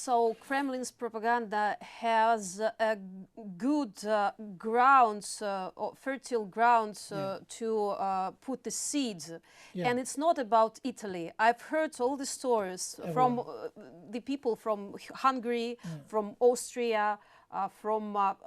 also Kremlin's propaganda has a good grounds, or fertile grounds to put the seeds. And it's not about Italy. I've heard all the stories from the people from Hungary, from Austria, from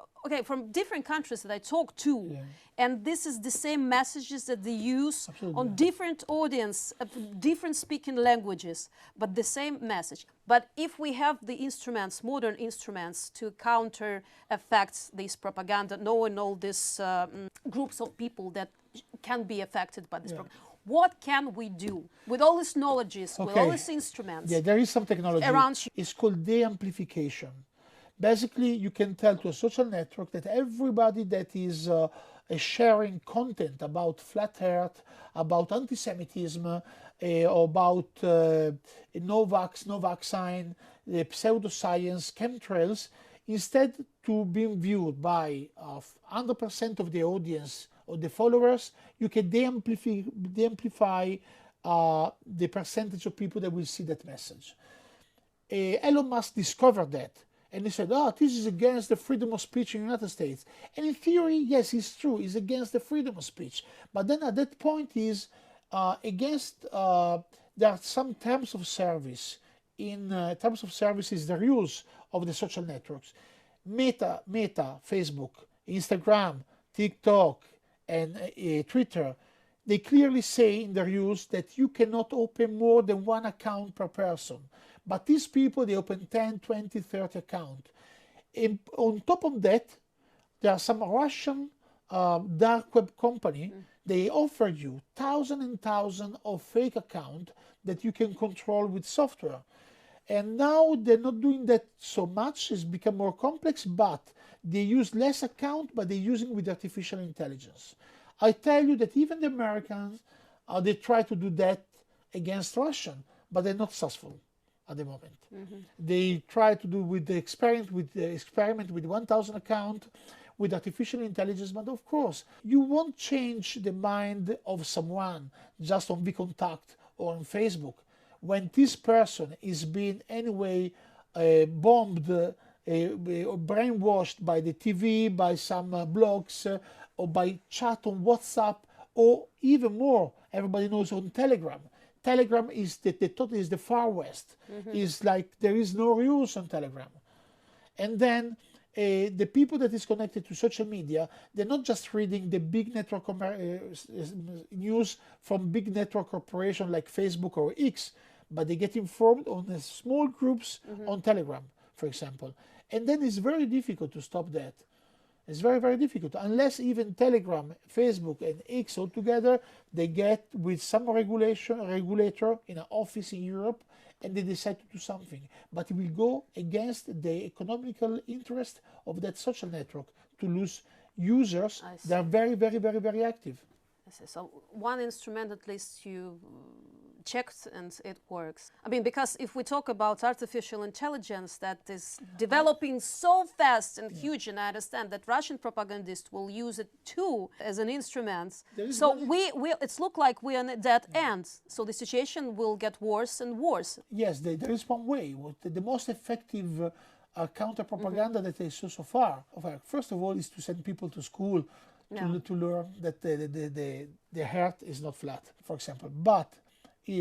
different countries that I talk to, and this is the same messages that they use on different audience, different speaking languages, but the same message. But if we have the instruments, modern instruments, to counter effects this propaganda, knowing all these groups of people that can be affected by this propaganda, what can we do with all these knowledges, with all these instruments? Yeah, there is some technology around. It's called de-amplification. Basically, you can tell to a social network that everybody that is sharing content about flat earth, about anti-Semitism, or about no vaccine, pseudoscience, chemtrails, instead to being viewed by 100% of the audience or the followers, you can de-amplify the percentage of people that will see that message. Elon Musk discovered that. And he said, this is against the freedom of speech in the United States. And in theory, yes, it's true, it's against the freedom of speech. But then at that point is against, there are some terms of service. In terms of service is the rules of the social networks. Meta, Facebook, Instagram, TikTok, and Twitter, they clearly say in the rules that you cannot open more than one account per person. But these people, they open 10, 20, 30 accounts. And on top of that, there are some Russian dark web company. They offer you thousands and thousands of fake accounts that you can control with software. And now they're not doing that so much. It's become more complex, but they use less account, but they're using with artificial intelligence. I tell you that even the Americans, they try to do that against Russian, but they're not successful at the moment. They try to do with the experiment with 1,000 accounts with artificial intelligence, but of course you won't change the mind of someone just on VKontakte or on Facebook when this person is being anyway bombed or brainwashed by the TV, by some blogs, or by chat on WhatsApp, or even more, everybody knows, on Telegram. Telegram is the far west. It's like there is no rules on Telegram. And then the people that is connected to social media, they're not just reading the big network news from big network corporation like Facebook or X, but they get informed on the small groups on Telegram, for example. And then it's very difficult to stop that. It's very, very difficult, unless even Telegram, Facebook, and X all together, they get with some regulator in an office in Europe, and they decide to do something. But it will go against the economical interest of that social network to lose users that are very, very, very, very active. I see. So one instrument at least you checked and it works. I mean, because if we talk about artificial intelligence that is developing so fast and huge, and I understand that Russian propagandists will use it too as an instrument. So it's look like we're on that end. So the situation will get worse and worse. Yes, there is one way. The most effective counter-propaganda that I saw so far, first of all, is to send people to school to learn that the earth is not flat, for example. But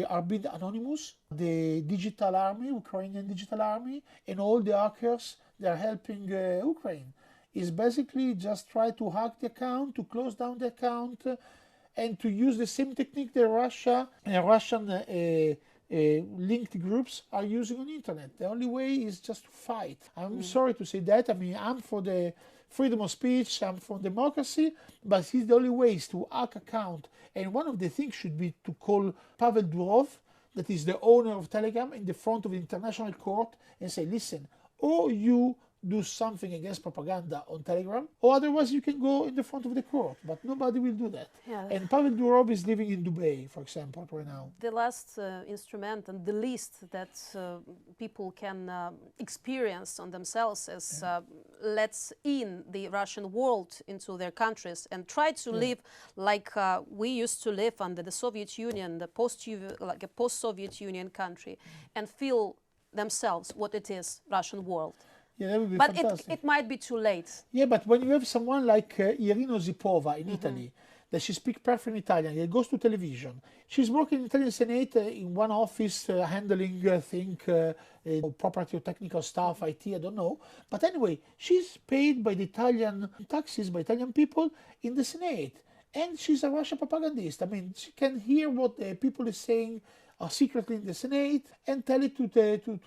are being anonymous, the digital army, Ukrainian digital army, and all the hackers that are helping Ukraine is basically just try to hack the account, to close down the account, and to use the same technique that Russia and Russian linked groups are using on the internet. The only way is just to fight. I'm sorry to say that. I mean, I'm for the freedom of speech, I'm for democracy, but it's the only way is to hack account. And one of the things should be to call Pavel Durov, that is the owner of Telegram, in the front of the international court and say, listen, or you do something against propaganda on Telegram, or otherwise you can go in the front of the court, but nobody will do that. And Pavel Durov is living in Dubai, for example, right now. The last instrument and the least that people can experience on themselves is let's in the Russian world into their countries and try to live like we used to live under the Soviet Union, like a post-Soviet Union country, and feel themselves what it is, Russian world. Yeah, that would be But fantastic. it might be too late. Yeah, but when you have someone like Irina Zipova in Italy, that she speaks perfect Italian, it goes to television. She's working in Italian Senate in one office handling, I think, property or technical stuff, IT, I don't know. But anyway, she's paid by the Italian taxes, by Italian people in the Senate. And she's a Russian propagandist. I mean, she can hear what the people is saying secretly in the Senate and tell it to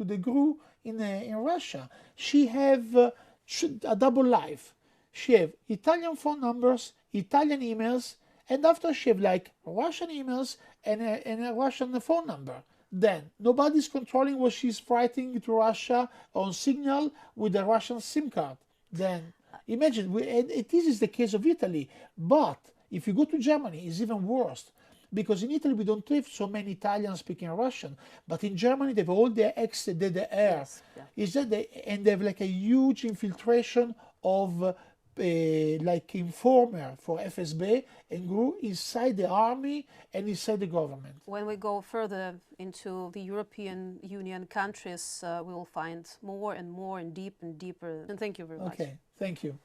the GRU in Russia. She have a double life. She have Italian phone numbers, Italian emails, and after she have like Russian emails and a Russian phone number. Then nobody's controlling what she's writing to Russia on Signal with a Russian SIM card. Then imagine, this is the case of Italy, but if you go to Germany, it's even worse. Because in Italy we don't have so many Italians speaking Russian, but in Germany they have all their ex-DDR. Yes, yeah. Is that and they have like a huge infiltration of like informer for FSB and GRU inside the army and inside the government. When we go further into the European Union countries, we will find more and more and deeper. And thank you very much. Okay, thank you.